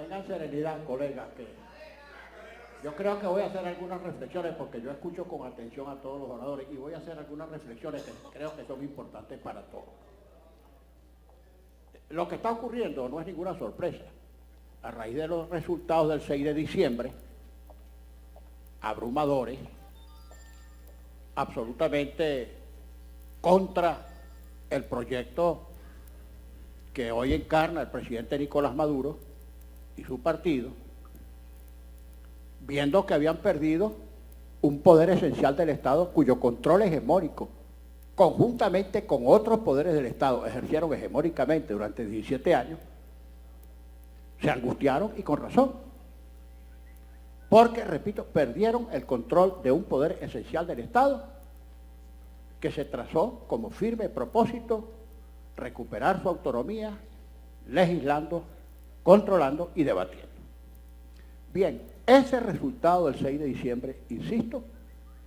tengan serenidad, colegas, que yo creo que voy a hacer algunas reflexiones porque yo escucho con atención a todos los oradores y voy a hacer algunas reflexiones que creo que son importantes para todos. Lo que está ocurriendo no es ninguna sorpresa. A raíz de los resultados del 6 de diciembre, abrumadores, absolutamente contra el proyecto que hoy encarna el presidente Nicolás Maduro y su partido, viendo que habían perdido un poder esencial del Estado cuyo control hegemónico, conjuntamente con otros poderes del Estado, ejercieron hegemónicamente durante 17 años, se angustiaron y con razón. Porque, repito, perdieron el control de un poder esencial del Estado que se trazó como firme propósito recuperar su autonomía, legislando, controlando y debatiendo. Bien, ese resultado del 6 de diciembre, insisto,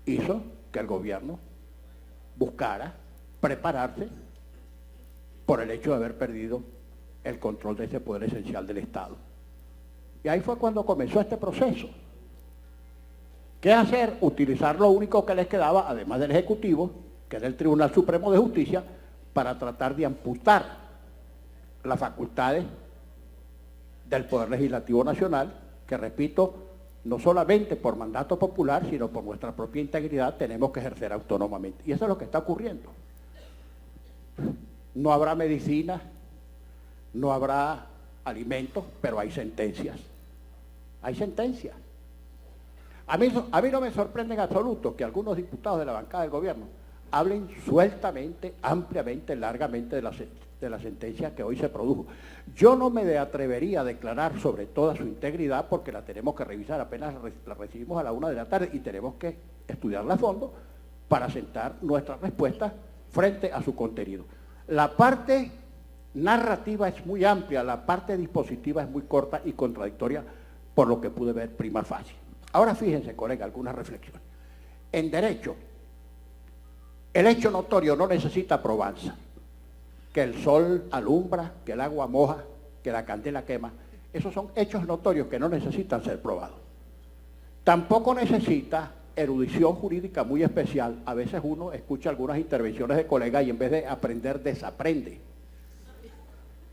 hizo que el gobierno buscara prepararse por el hecho de haber perdido el control de ese poder esencial del Estado. Y ahí fue cuando comenzó este proceso. ¿Qué hacer? Utilizar lo único que les quedaba, además del Ejecutivo, que era el Tribunal Supremo de Justicia, para tratar de amputar las facultades del Poder Legislativo Nacional, que repito, no solamente por mandato popular, sino por nuestra propia integridad tenemos que ejercer autónomamente. Y eso es lo que está ocurriendo. No habrá medicina, no habrá alimentos, pero hay sentencias. Hay sentencias. A mí no me sorprende en absoluto que algunos diputados de la bancada del gobierno hablen sueltamente, ampliamente, largamente de la sentencia que hoy se produjo. Yo no me atrevería a declarar sobre toda su integridad porque la tenemos que revisar, apenas la recibimos a la 1 de la tarde y tenemos que estudiarla a fondo para sentar nuestra respuesta frente a su contenido. La parte narrativa es muy amplia, la parte dispositiva es muy corta y contradictoria por lo que pude ver prima facie. Ahora fíjense, colega, algunas reflexiones. En derecho, el hecho notorio no necesita probanza. Que el sol alumbra, que el agua moja, que la candela quema. Esos son hechos notorios que no necesitan ser probados. Tampoco necesita erudición jurídica muy especial. A veces uno escucha algunas intervenciones de colegas y en vez de aprender, desaprende.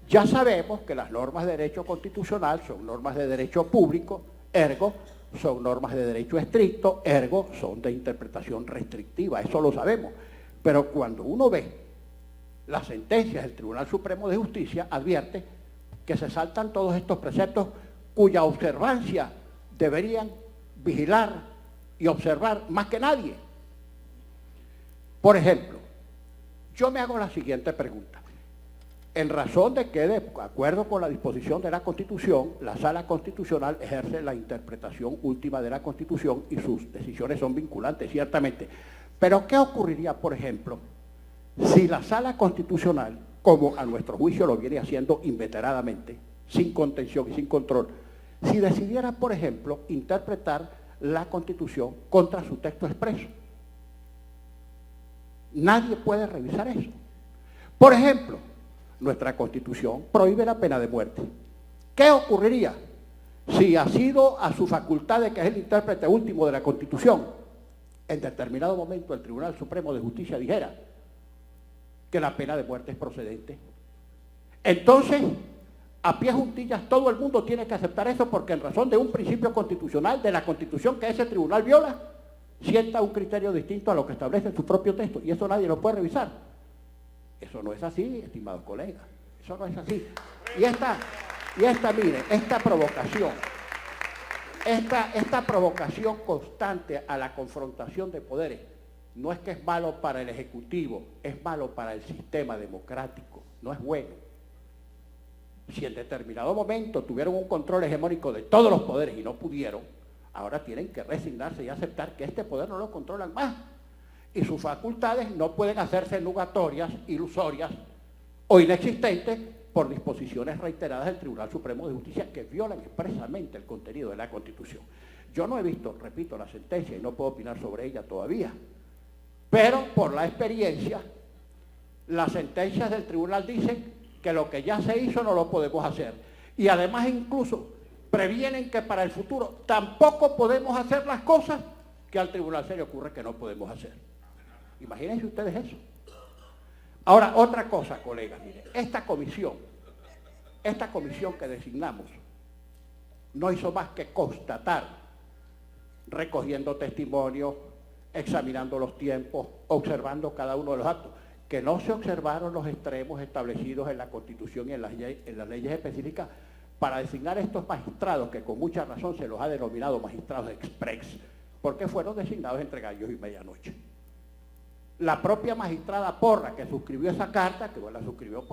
Ya sabemos que las normas de derecho constitucional son normas de derecho público, ergo son normas de derecho estricto, ergo son de interpretación restrictiva, eso lo sabemos. Pero cuando uno ve las sentencias del Tribunal Supremo de Justicia, advierte que se saltan todos estos preceptos cuya observancia deberían vigilar y observar más que nadie. Por ejemplo, yo me hago la siguiente pregunta. En razón de que, de acuerdo con la disposición de la Constitución, la Sala Constitucional ejerce la interpretación última de la Constitución y sus decisiones son vinculantes, ciertamente. Pero, ¿qué ocurriría, por ejemplo, si la Sala Constitucional, como a nuestro juicio lo viene haciendo inveteradamente, sin contención y sin control, si decidiera, por ejemplo, interpretar la Constitución contra su texto expreso? Nadie puede revisar eso. Por ejemplo, nuestra Constitución prohíbe la pena de muerte. ¿Qué ocurriría si, asido a su facultad de que es el intérprete último de la Constitución, en determinado momento el Tribunal Supremo de Justicia dijera que la pena de muerte es procedente? Entonces, a pie juntillas, todo el mundo tiene que aceptar eso porque en razón de un principio constitucional de la Constitución que ese tribunal viola, sienta un criterio distinto a lo que establece en su propio texto y eso nadie lo puede revisar. Eso no es así, estimados colegas, eso no es así. Y esta mire, esta provocación constante a la confrontación de poderes, no es que es malo para el Ejecutivo, es malo para el sistema democrático, no es bueno. Si en determinado momento tuvieron un control hegemónico de todos los poderes y no pudieron, ahora tienen que resignarse y aceptar que este poder no lo controlan más. Y sus facultades no pueden hacerse nugatorias, ilusorias o inexistentes por disposiciones reiteradas del Tribunal Supremo de Justicia que violan expresamente el contenido de la Constitución. Yo no he visto, repito, la sentencia y no puedo opinar sobre ella todavía, pero por la experiencia, las sentencias del tribunal dicen que lo que ya se hizo no lo podemos hacer. Y además incluso previenen que para el futuro tampoco podemos hacer las cosas que al tribunal se le ocurre que no podemos hacer. Imagínense ustedes eso. Ahora, otra cosa, colegas, miren, esta comisión que designamos no hizo más que constatar, recogiendo testimonios, examinando los tiempos, observando cada uno de los actos, que no se observaron los extremos establecidos en la Constitución y en las leyes específicas para designar estos magistrados, que con mucha razón se los ha denominado magistrados express, porque fueron designados entre gallos y medianoche. La propia magistrada Porra, que suscribió esa carta, que bueno, la suscribió,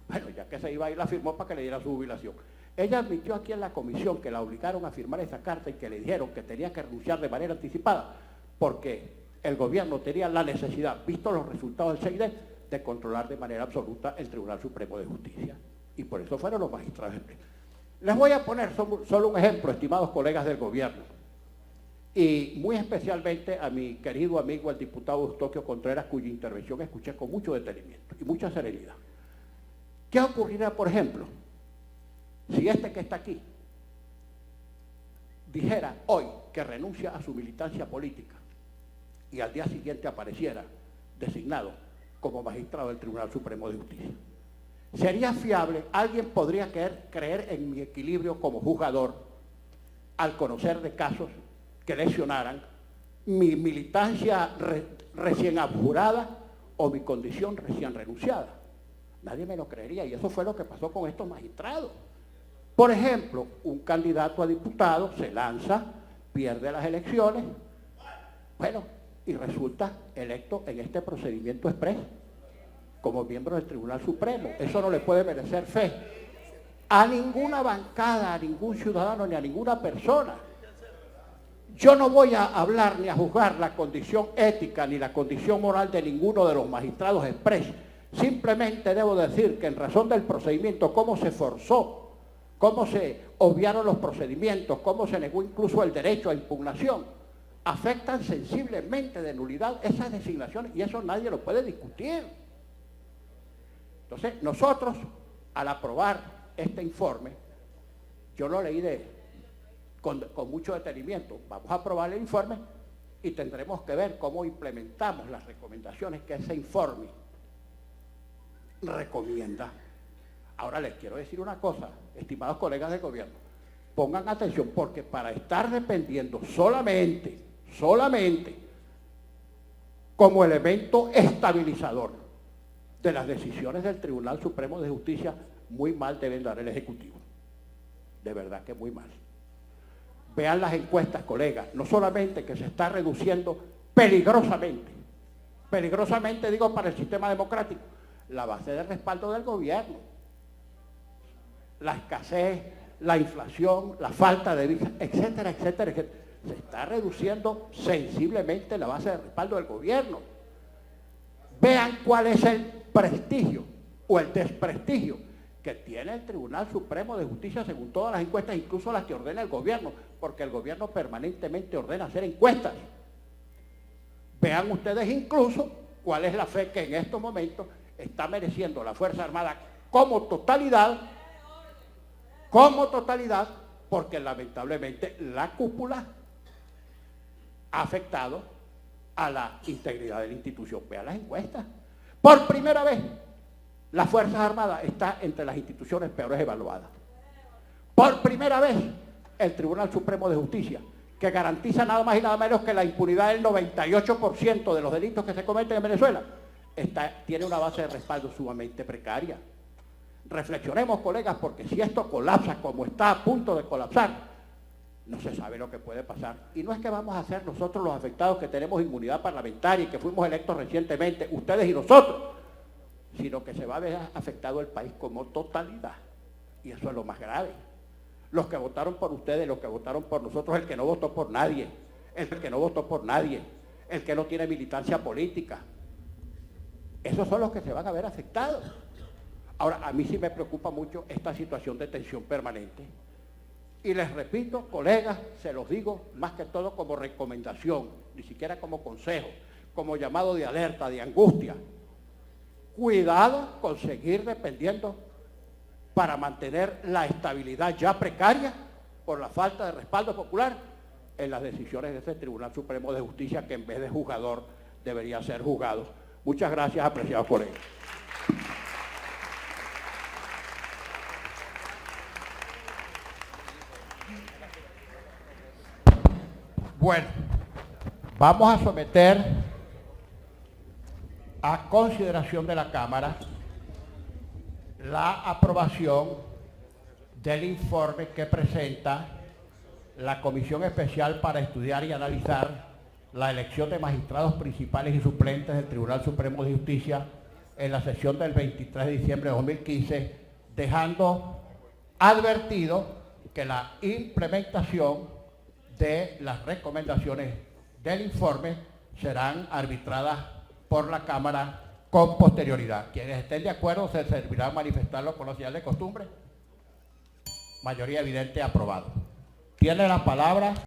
bueno, ya que se iba a ir, la firmó para que le diera su jubilación. Ella admitió aquí en la comisión que la obligaron a firmar esa carta y que le dijeron que tenía que renunciar de manera anticipada, porque el gobierno tenía la necesidad, visto los resultados del CID, de controlar de manera absoluta el Tribunal Supremo de Justicia. Y por eso fueron los magistrados. Les voy a poner solo un ejemplo, estimados colegas del gobierno, y muy especialmente a mi querido amigo el diputado Eustoquio Contreras, cuya intervención escuché con mucho detenimiento y mucha serenidad. ¿Qué ocurrirá, por ejemplo, si este que está aquí dijera hoy que renuncia a su militancia política y al día siguiente apareciera designado como magistrado del Tribunal Supremo de Justicia? ¿Sería fiable? ¿Alguien podría creer en mi equilibrio como juzgador al conocer de casos que lesionaran mi militancia recién abjurada o mi condición recién renunciada? Nadie me lo creería, y eso fue lo que pasó con estos magistrados. Por ejemplo, un candidato a diputado se lanza, pierde las elecciones, bueno, y resulta electo en este procedimiento expreso como miembro del Tribunal Supremo. Eso no le puede merecer fe a ninguna bancada, a ningún ciudadano, ni a ninguna persona. Yo no voy a hablar ni a juzgar la condición ética ni la condición moral de ninguno de los magistrados expresos. Simplemente debo decir que en razón del procedimiento, cómo se forzó, cómo se obviaron los procedimientos, cómo se negó incluso el derecho a impugnación, afectan sensiblemente de nulidad esas designaciones, y eso nadie lo puede discutir. Entonces, nosotros, al aprobar este informe, yo lo leí con mucho detenimiento. Vamos a aprobar el informe y tendremos que ver cómo implementamos las recomendaciones que ese informe recomienda. Ahora les quiero decir una cosa, estimados colegas del gobierno, pongan atención, porque para estar dependiendo solamente como elemento estabilizador de las decisiones del Tribunal Supremo de Justicia, muy mal deben dar el Ejecutivo. De verdad que muy mal. Vean las encuestas, colegas, no solamente que se está reduciendo peligrosamente digo para el sistema democrático, la base de respaldo del gobierno, la escasez, la inflación, la falta de visas, etcétera, etcétera, etcétera. Se está reduciendo sensiblemente la base de respaldo del gobierno. Vean cuál es el prestigio o el desprestigio que tiene el Tribunal Supremo de Justicia según todas las encuestas, incluso las que ordena el gobierno, porque el gobierno permanentemente ordena hacer encuestas. Vean ustedes incluso cuál es la fe que en estos momentos está mereciendo la Fuerza Armada como totalidad, porque lamentablemente la cúpula ha afectado a la integridad de la institución. Vean las encuestas. Por primera vez, las Fuerzas Armadas está entre las instituciones peores evaluadas. Por primera vez, el Tribunal Supremo de Justicia, que garantiza nada más y nada menos que la impunidad del 98% de los delitos que se cometen en Venezuela, tiene una base de respaldo sumamente precaria. Reflexionemos, colegas, porque si esto colapsa como está a punto de colapsar, no se sabe lo que puede pasar. Y no es que vamos a ser nosotros los afectados que tenemos inmunidad parlamentaria y que fuimos electos recientemente, ustedes y nosotros, sino que se va a ver afectado el país como totalidad. Y eso es lo más grave. Los que votaron por ustedes, los que votaron por nosotros, el que no votó por nadie, el que no tiene militancia política, esos son los que se van a ver afectados. Ahora, a mí sí me preocupa mucho esta situación de tensión permanente. Y les repito, colegas, se los digo más que todo como recomendación, ni siquiera como consejo, como llamado de alerta, de angustia. Cuidado con seguir dependiendo para mantener la estabilidad ya precaria por la falta de respaldo popular en las decisiones de ese Tribunal Supremo de Justicia, que en vez de juzgador debería ser juzgado. Muchas gracias, apreciados colegas. Bueno, vamos a someter a consideración de la Cámara la aprobación del informe que presenta la Comisión Especial para Estudiar y Analizar la elección de magistrados principales y suplentes del Tribunal Supremo de Justicia en la sesión del 23 de diciembre de 2015, dejando advertido que la implementación de las recomendaciones del informe serán arbitradas por la Cámara con posterioridad. Quienes estén de acuerdo se servirá manifestarlo con la señal de costumbre. Mayoría evidente, aprobado. Tiene la palabra